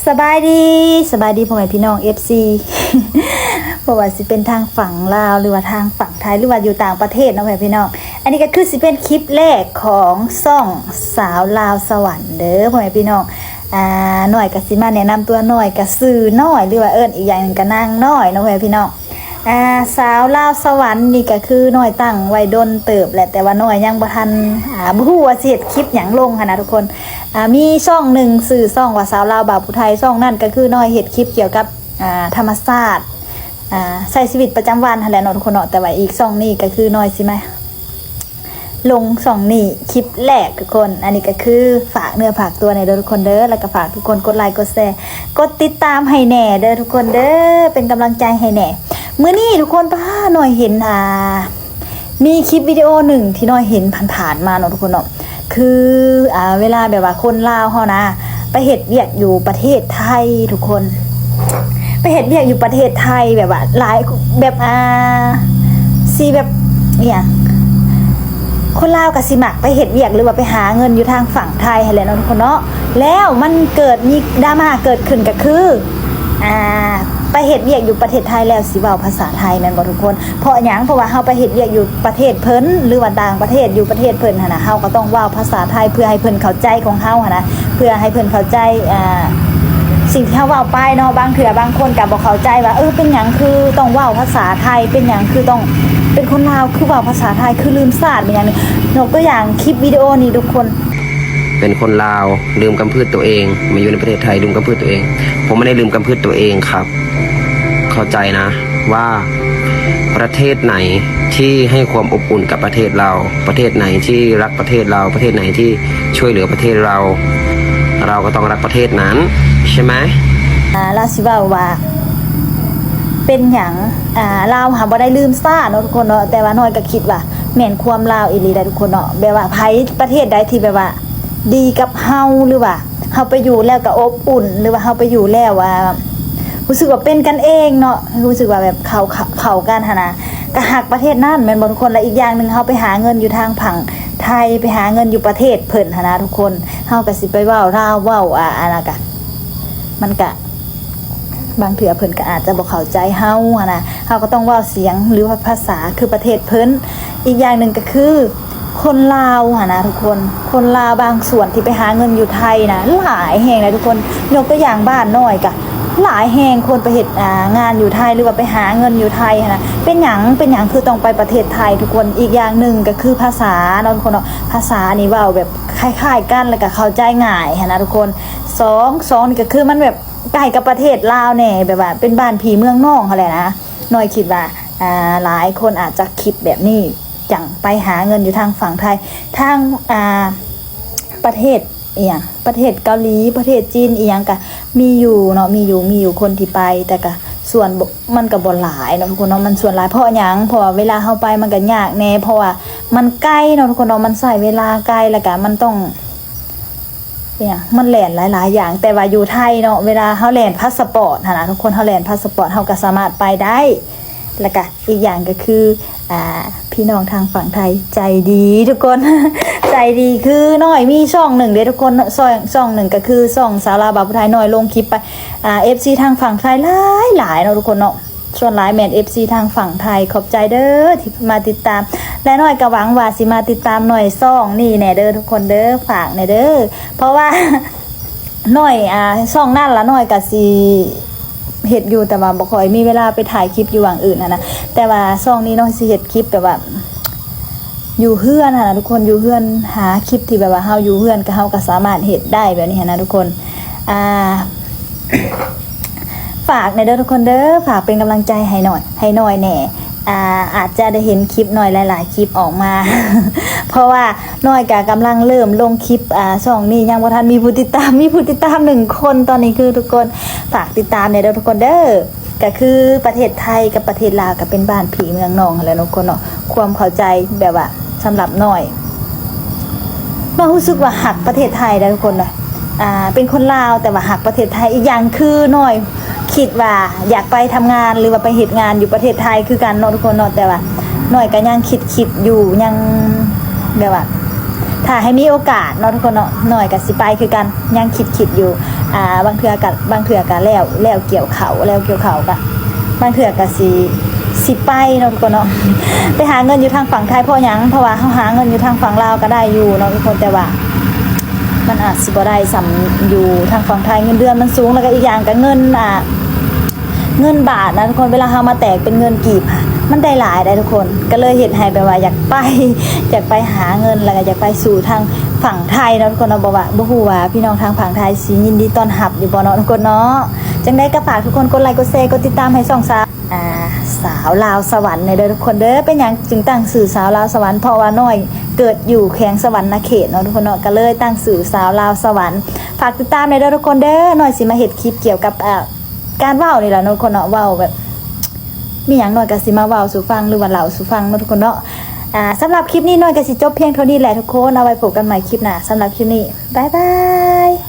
สบายดีพ่อแม่พี่น้อง FC บ่ว่าสิเป็นทางฝั่งลาวหรือว่าทางฝั่งไทยหรือว่าอยู่ต่างประเทศนะพ่อแม่พี่น้องอันนี้ก็คือสิเป็นคลิปแรกของซ่องสาวลาวสวรรค์เด้อพ่อแม่พี่น้องหน่อยก็สิมาแนะนำตัวหน่อยก็ซื้อน้อยหรือว่าอีกอย่างนึงก็นางน้อยนะพ่อแม่พี่น้องสาวลาวสวรรค์นี่ก็คือน้อยตั้งไว้ดนเติบแหละแต่ว่าน้อยยังบ่ทันบ่ฮู้ว่าสิเฮ็ดคลิปหยังลงหั่นนะทุกคนมีช่องหนึ่งสื่อช่องว่าสาวลาวบ่าวผู้ไทยช่องนั่นก็คือน้อยเฮ็ดคลิปเกี่ยวกับธรรมชาติใช้ชีวิตประจำวันหั่นแหละเนาะทุกคนเนาะแต่ว่าอีกช่องนี้ก็คือน้อยสิมาลงช่องนี้คลิปแรกทุกคนอันนี้ก็คือฝากเนื้อฝากตัวในเด้อทุกคนเด้อแล้วก็ฝากทุกคนกดไลค์กดแชร์กดติดตามให้แน่เด้อทุกคนเด้อเป็นกำลังใจให้แน่มื้อนี้ทุกคนป้าหน่อยเห็นมีคลิปวิดีโอหนึ่งที่หน่อยเห็นผ่านๆมาเนาะทุกคนเนาะคือเวลาแบบว่าคนลาวเฮานะไปเฮ็ดเวียกอยู่ประเทศไทยทุกคนไปเฮ็ดเวียกอยู่ประเทศไทยแบบว่าหลายแบบสิแบบเนี่ยคนลาวก็สิมักไปเฮ็ดเวียกหรือว่าไปหาเงินอยู่ทางฝั่งไทยหั่นแหละเนาะทุกคนเนาะแล้วมันเกิดมีดราม่าเกิดขึ้นก็คือไปเฮ็ดเวียกอยู่ประเทศไทยแล้วสิเว้าภาษาไทยแม่นบ่ทุกคนเพราะหยังเพราะว่าเฮาไปเฮ็ดเวียกอยู่ประเทศเพิ่นหรือว่าต่างประเทศอยู่ประเทศเพิ่นหั่นน่ะเฮาก็ต้องเว้าภาษาไทยเพื่อให้เพิ่นเข้าใจของเฮาหั่นนะเพื่อให้เพิ่นเข้าใจสิ่งที่เฮาเว้าไปเนาะบางเทื่อบางคนก็บ่เข้าใจว่าเป็นหยังคือต้องเว้าภาษาไทยเป็นหยังคือต้องเป็นคนลาวคือเว้าภาษาไทยคือลืมศาสตร์เป็นหยังนี่ยกตัวอย่างคลิปวิดีโอนี้ทุกคนเป็นคนลาวลืมกำพืชตัวเองมาอยู่ในประเทศไทยลืมกำพืชตัวเองผมไม่ได้ลืมกำพืชตัวเองครับเข้าใจนะว่าประเทศไหนที่ให้ความอบอุ่นกับประเทศเราประเทศไหนที่รักประเทศเราประเทศไหนที่ช่วยเหลือประเทศเราก็ต้องรักประเทศนั้นใช่ไหมลาสิว่าเป็นหยังลาวหาบ่ได้ลืมซ่าเนาะทุกคนเนาะแต่ว่าน้อยก็คิดว่าแม่นความลาวอีหลีได้ทุกคนเนาะแบบว่าไผประเทศใดที่แบบว่าดีกับเฮาหรือว่าเฮาไปอยู่แล้วก็อบอุ่นหรือว่าเฮาไปอยู่แล้วว่ารู้สึกว่าเป็นกันเองเนาะรู้สึกว่าแบบเข้ากันหั่นน่ะก็ฮักประเทศนั้นแม่นบ่ทุกคนและอีกอย่างนึงเฮาไปหาเงินอยู่ทางฝั่งไทยไปหาเงินอยู่ประเทศเพิ่นหั่นนะทุกคนเฮาก็สิไปเว้าลาวเว้าอันน่ะก็มันก็บางเทื่อเพิ่นก็อาจจะบ่เข้าใจเฮาหั่นน่ะเฮาก็ต้องเว้าเสียงหรือว่าภาษาคือประเทศเพิ่นอีกอย่างนึงก็คือคนลาวนะทุกคนคนลาวบางส่วนที่ไปหาเงินอยู่ไทยนะหลายแห่งเลยทุกคนยกตัวอย่างบ้านน้อยกะหลายแห่งคนไปเฮ็ดงานอยู่ไทยหรือว่าไปหาเงินอยู่ไทยนะเป็นหยังคือต้องไปประเทศไทยทุกคนอีกอย่างนึงก็คือภาษาเนาะทุกคนเนาะภาษานี่เว้าแบบคล้ายๆกันแล้วก็เข้าใจง่ายนะทุกคนสองนี่ก็คือมันแบบใกล้กับประเทศลาวแน่แบบว่าเป็นบ้านพี่เมืองน้องเขาแหละนะน้อยคิดว่าหลายคนอาจจะคิดแบบนี้จังไปหาเงินอยู่ทางฝั่งไทยทางประเทศประเทศเกาหลีประเทศจีนก็มีอยู่เนาะมีอยู่คนที่ไปแต่ก็ส่วนมันก็บ่หลายเนาะทุกคนเนาะมันส่วนหลายเพราะหยังเพราะว่าเวลาเฮาไปมันก็ยากแน่เพราะว่ามันใกล้เนาะทุกคนเนาะมันใช้เวลาไกลแล้วก็มันต้องมันแล่นหลายๆอย่างแต่ว่าอยู่ไทยเนาะเวลาเฮาแล่นพาสปอร์ตนะทุกคนเฮาแล่นพาสปอร์ตเฮาก็สามารถไปได้แล้วก็อีกอย่างก็คือพี่น้องทางฝั่งไทยใจดีทุกคน ใจดีคือน้อยมีช่องหนึ่งเด้ทุกคนช่องหนึ่งก็คือช่องสาวลาวบ่าวผู้ไทยน้อยลงคลิปไปFC ทางฝั่งไทยหลายเนาะทุกคนเนาะส่วนหลายแม่น FC ทางฝั่งไทยขอบใจเด้อที่มาติดตามและน้อยก็หวังว่าสิมาติดตามหน่อยช่องนี่แน่เด้อทุกคนเด้อฝากแน่เด้อเพราะว่า น้อยช่องนั่นละน้อยก็สิเฮ็ดอยู่แต่ว่าบ่ค่อยมีเวลาไปถ่ายคลิปอยู่ว่างอื่นนะแต่ว่าช่องนี้น้อยสิเฮ็ดคลิปแบบว่าอยู่เฮือนนะทุกคนอยู่เฮือนหาคลิปที่แบบว่าเฮาอยู่เฮือนก็เฮาก็สามารถเฮ็ดได้แบบนี้นะทุกคนฝากในเด้อทุกคนเด้อฝากเป็นกำลังใจให้หน่อยแน่อาจจะได้เห็นคลิปหน่อยหลายๆคลิปออกมา เพราะว่าน้อยก็กำลังเริ่มลงคลิปช่องนี้ยังบ่ทันมีผู้ติดตาม1คนตอนนี้คือทุกคนฝากติดตามในเด้อทุกคนเด้อก็คือประเทศไทยกับประเทศลาวก็เป็นบ้านพี่เมืองน้องแหละทุกคนเนาะความเข้าใจแบบว่าสำหรับน้อยมารู้สึกว่าหักประเทศไทยได้ทุกคนเลยเป็นคนลาวแต่ว่าหักประเทศไทยอีกอย่างคือน้อยคิดว่าอยากไปทำงานหรือว่าไปเฮ็ดงานอยู่ประเทศไทยคือกันเนาะทุกคนเนาะแต่ว่าน้อยก็ยังคิดอยู่ยังแบบว่าถ้าให้มีโอกาสเนาะทุกคนเนาะน้อยก็สิไปคือกันยังคิดอยู่ บางเทื่อก็แล้วเกี่ยวเขาก็บางเทื่อก็สิไปเนาะทุกคนเนาะไปหาเงินอยู่ทางฝั่งไทยเพราะหยังเพราะว่าเฮาหาเงินอยู่ทางฝั่งลาวก็ได้อยู่เนาะทุกคนแต่ว่ามันอาจสิบ่ได้สำอยู่ทางฝั่งไทยเงินเดือนมันสูงแล้วก็อีกอย่างก็เงินบาทนะทุกคนเวลาเฮามาแตกเป็นเงินกีบมันได้หลายได้ทุกคนก็เลยเฮ็ดให้แบบว่าอยากไปหาเงินแล้วก็อยากไปสู่ทางฝั่งไทยเนาะทุกคนเนาะบ่ฮู้ว่าพี่น้องทางฝั่งไทยสิยินดีต้อนรับอยู่บ่เนาะทุกคนเนาะจังได๋ก็ฝากทุกคนกดไลค์กดแชร์กดติดตามให้ช่องสาวลาวสวรรค์ในเด้อทุกคนเด้อเป็นหยังจึงตั้งสื่อสาวลาวสวรรค์เพราะว่าน้อยเกิดอยู่แขวงสวรรค์เขตเนาะทุกคนเนาะก็เลยตั้งสื่อสาวลาวสวรรค์ฝากติดตามในเด้อทุกคนเด้อน้อยสิมาเฮ็ดคลิปเกี่ยวกับการเว้านี่แหละเนาะทุกคนเนาะเว้าแบบมีหยังน้อยก็สิมาเว้าสู่ฟังหรือว่าเล่าสู่ฟังเนาะทุกคนเนาะสำหรับคลิปนี้น้อยก็สิจบเพียงเท่านี้แหละทุกคนเอาไว้พบกันใหม่คลิปหน้าสำหรับคลิปนี้บ๊ายบาย